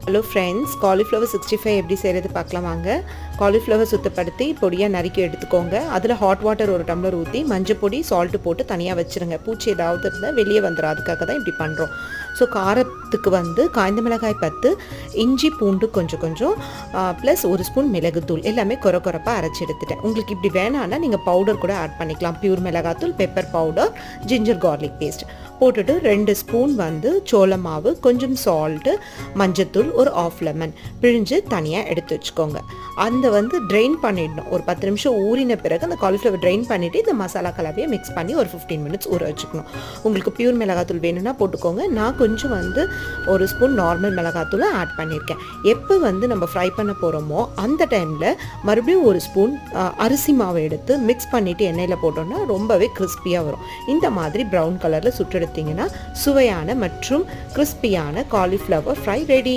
Hello friends, cauliflower 65 எப்படி செய்கிறது பார்க்கலாம் வாங்க. காலிஃப்ளவர் சுத்தப்படுத்தி பொடியாக நறுக்கி எடுத்துக்கோங்க. அதில் ஹாட் வாட்டர் ஒரு டம்ளர் ஊற்றி மஞ்சள் பொடி சால்ட்டு போட்டு தனியாக வச்சுருங்க. பூச்சி ஏதாவது இருந்தால் வெளியே வந்துடும், அதுக்காக தான் இப்படி பண்ணுறோம். ஸோ காரத்துக்கு காய்ந்த மிளகாய் 10, இஞ்சி பூண்டு கொஞ்சம் ப்ளஸ் ஒரு ஸ்பூன் மிளகுத்தூள் எல்லாமே கொரப்பாக அரைச்சி எடுத்துட்டேன். உங்களுக்கு இப்படி வேணான்னா நீங்கள் பவுடர் கூட ஆட் பண்ணிக்கலாம். பியூர் மிளகாத்தூள், pepper powder, ginger garlic paste போட்டுட்டு 2 ஸ்பூன் சோள மாவு, கொஞ்சம் சால்ட்டு, மஞ்சத்தூள், ஒரு ஆஃப் லெமன் பிழிஞ்சு தனியாக எடுத்து வச்சுக்கோங்க. அந்த ட்ரெயின் பண்ணிடணும். ஒரு 10 நிமிஷம் ஊறின பிறகு அந்த காலிஃப்ளவர் ட்ரெயின் பண்ணிவிட்டு இந்த மசாலா கலவையை மிக்ஸ் பண்ணி ஒரு 15 மினிட்ஸ் ஊற வச்சுக்கணும். உங்களுக்கு பியூர் மிளகாத்தூள் வேணும்னா போட்டுக்கோங்க. நான் கொஞ்சம் ஒரு ஸ்பூன் நார்மல் மிளகாத்தூளை ஆட் பண்ணியிருக்கேன். எப்போ நம்ம ஃப்ரை பண்ண போகிறோமோ அந்த டைமில் மறுபடியும் ஒரு ஸ்பூன் அரிசி மாவை எடுத்து மிக்ஸ் பண்ணிவிட்டு எண்ணெயில் போட்டோம்னா ரொம்பவே கிறிஸ்பியாக வரும். இந்த மாதிரி ப்ரௌன் கலரில் சுட்டெடுத்தீங்கன்னா சுவையான மற்றும் கிறிஸ்பியான காலிஃப்ளவர் ஃப்ரை ரெடி.